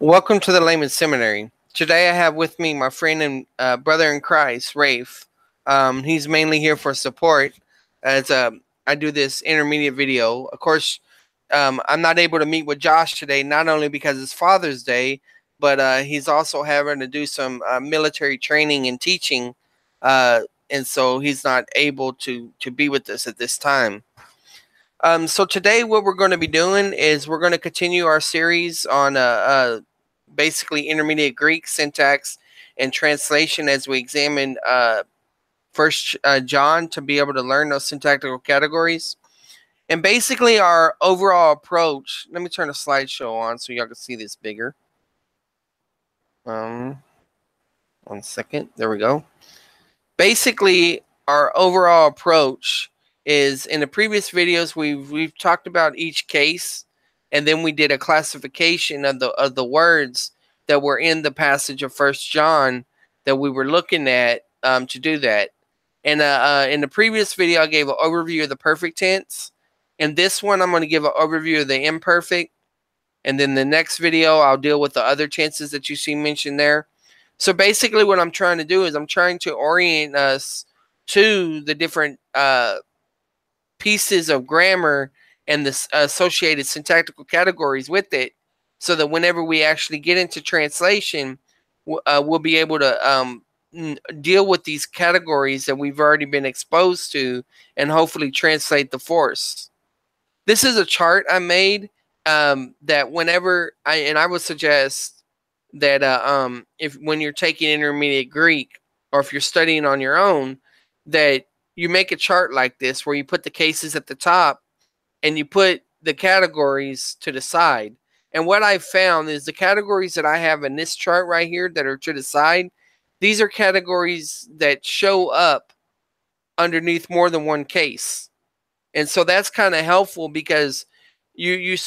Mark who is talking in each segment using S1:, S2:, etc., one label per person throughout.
S1: Welcome to the Layman Seminary. Today I have with me my friend and brother in Christ, Rafe. He's mainly here for support as I do this intermediate video. Of course, I'm not able to meet with Josh today, not only because it's Father's Day, but he's also having to do some military training and teaching, and so he's not able to be with us at this time. So today what we're going to be doing is we're going to continue our series on basically intermediate Greek syntax and translation as we examine First John to be able to learn those syntactical categories. And basically our overall approach, let me turn the slideshow on so y'all can see this bigger. 1 second, there we go. Basically our overall approach is, in the previous videos we've talked about each case, and then we did a classification of the words that were in the passage of First John that we were looking at to do that. And in the previous video I gave an overview of the perfect tense. In this one I'm going to give an overview of the imperfect, and then the next video I'll deal with the other tenses that you see mentioned there. So basically what I'm trying to do is I'm trying to orient us to the different pieces of grammar and the associated syntactical categories with it, so that whenever we actually get into translation, we'll be able to deal with these categories that we've already been exposed to and hopefully translate the force. This is a chart I made that whenever I would suggest that if when you're taking intermediate Greek, or if you're studying on your own, that you make a chart like this where you put the cases at the top and you put the categories to the side. And what I've found is the categories that I have in this chart right here that are to the side, these are categories that show up underneath more than one case. And so that's kind of helpful because you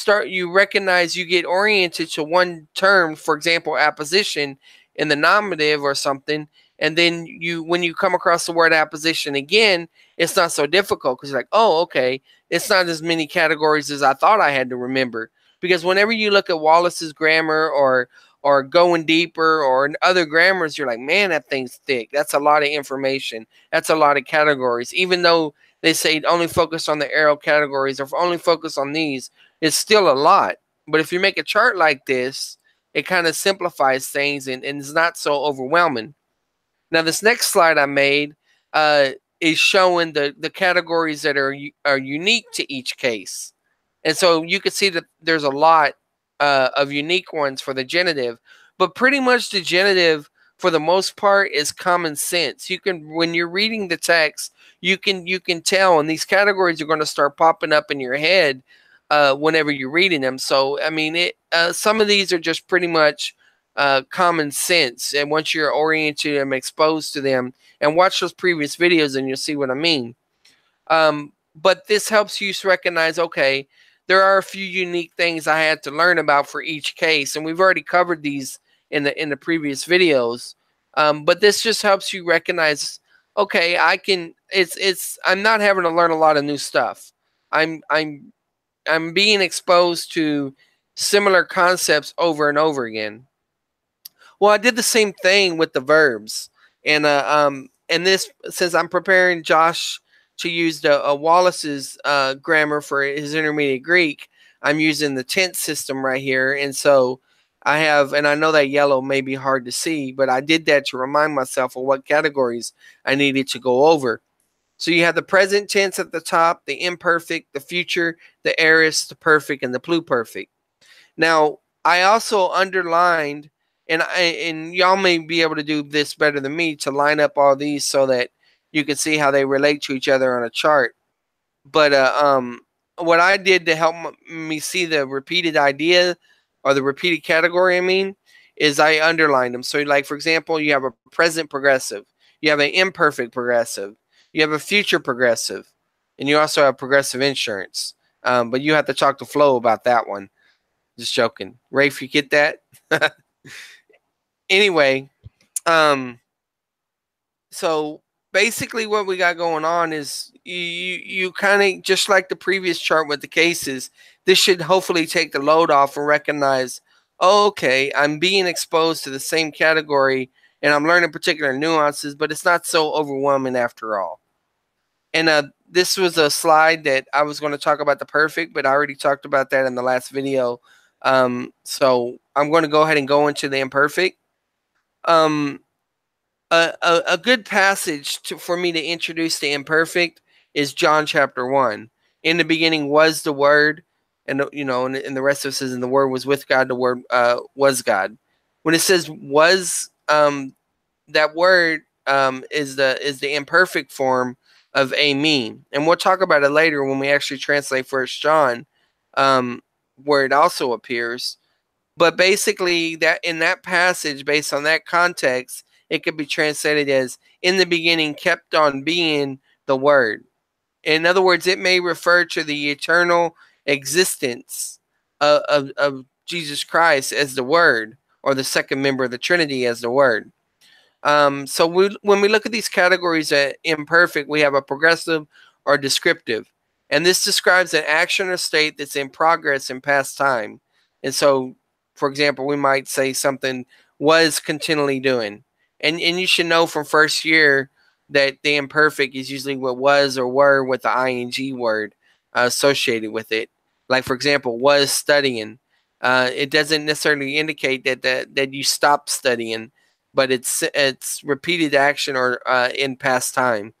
S1: recognize, you get oriented to one term, for example, apposition in the nominative or something, and then when you come across the word apposition again, it's not so difficult because you're like, oh, okay, it's not as many categories as I thought I had to remember. Because whenever you look at Wallace's grammar or Going Deeper or other grammars, you're like, man, that thing's thick. That's a lot of information. That's a lot of categories. Even though they say only focus on the arrow categories or only focus on these, it's still a lot. But if you make a chart like this, it kind of simplifies things and is not so overwhelming. Now, this next slide I made is showing the categories that are unique to each case. And so you can see that there's a lot of unique ones for the genitive, but pretty much the genitive for the most part is common sense. You can, when you're reading the text, you can tell, and these categories are going to start popping up in your head whenever you're reading them. So I mean, some of these are just pretty much common sense, and once you're oriented and exposed to them, and watch those previous videos, and you'll see what I mean. But this helps you recognize, okay, there are a few unique things I had to learn about for each case, and we've already covered these in the previous videos. But this just helps you recognize, okay, I'm not having to learn a lot of new stuff. I'm being exposed to similar concepts over and over again. Well, I did the same thing with the verbs, and this, since I'm preparing Josh to use the Wallace's grammar for his intermediate Greek, I'm using the tense system right here. And so I have, and I know that yellow may be hard to see, but I did that to remind myself of what categories I needed to go over. So you have the present tense at the top, the imperfect, the future, the aorist, the perfect, and the pluperfect. Now, I also underlined, and y'all may be able to do this better than me, to line up all these so that you can see how they relate to each other on a chart. But what I did to help me see the repeated idea, or the repeated category, I mean, is I underlined them. So like, for example, you have a present progressive, you have an imperfect progressive, you have a future progressive, and you also have progressive insurance. But you have to talk to Flo about that one. Just joking. Rafe, you get that? Anyway, so basically what we got going on is you kind of, just like the previous chart with the cases, this should hopefully take the load off and recognize, oh, okay, I'm being exposed to the same category and I'm learning particular nuances, but it's not so overwhelming after all. And this was a slide that I was going to talk about the perfect, but I already talked about that in the last video. So I'm going to go ahead and go into the imperfect. Um, a good passage for me to introduce the imperfect is John chapter 1. In the beginning was the Word, and and the rest of it says, and the Word was with God, the Word was God. When it says was, that word is the imperfect form of a me, and we'll talk about it later when we actually translate First John, where it also appears. But basically, that in that passage, based on that context, it could be translated as "in the beginning kept on being the Word." In other words, it may refer to the eternal existence of Jesus Christ as the Word, or the second member of the Trinity as the Word. So when we look at these categories at imperfect, we have a progressive or descriptive. And this describes an action or state that's in progress in past time. And so, for example, we might say something was continually doing. And you should know from first year that the imperfect is usually what was or were with the ing word associated with it. Like, for example, was studying. It doesn't necessarily indicate that you stopped studying, but it's repeated action or in past time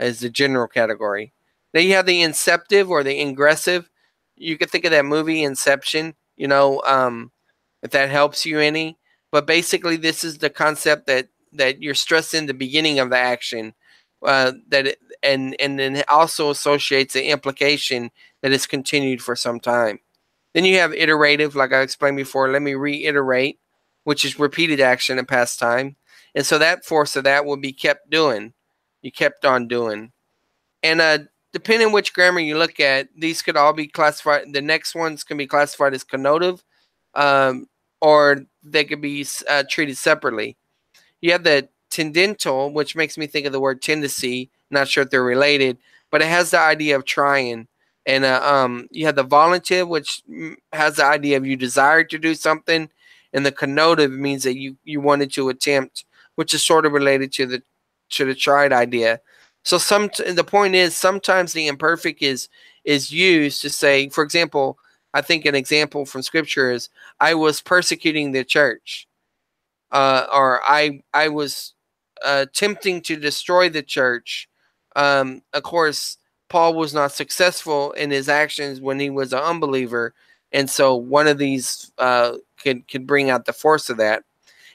S1: as the general category. Then you have the inceptive or the ingressive. You could think of that movie Inception, if that helps you any. But basically, this is the concept that you're stressing the beginning of the action, and then it also associates the implication that it's continued for some time. Then you have iterative, like I explained before. Let me reiterate, which is repeated action in past time. And so that force of that will be kept doing. You kept on doing. And depending on which grammar you look at, these could all be classified. The next ones can be classified as connotative, um, or they could be treated separately. You have the tendental, which makes me think of the word tendency. Not sure if they're related, but it has the idea of trying. And you have the volentive, which has the idea of you desire to do something, and the connotative means that you wanted to attempt, which is sort of related to the tried idea. So the point is sometimes the imperfect is used to say, for example, I think an example from scripture is I was persecuting the church, or I was attempting to destroy the church. Of course, Paul was not successful in his actions when he was an unbeliever, and so one of these could bring out the force of that.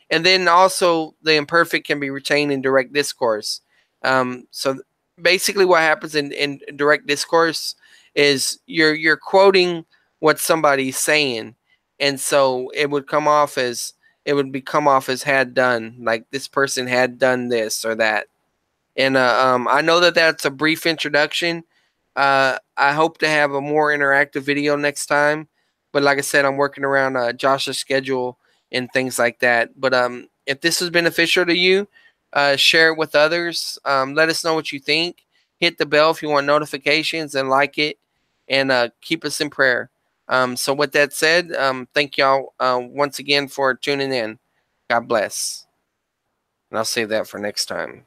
S1: And then also the imperfect can be retained in direct discourse. So basically, what happens in direct discourse is you're quoting what somebody's saying, and so it would become off as had done, like this person had done this or that. And I know that that's a brief introduction. I hope to have a more interactive video next time. But like I said, I'm working around Josh's schedule and things like that. But if this is beneficial to you, share it with others. Let us know what you think. Hit the bell if you want notifications and like it. And keep us in prayer. So with that said, thank y'all once again for tuning in. God bless. And I'll save that for next time.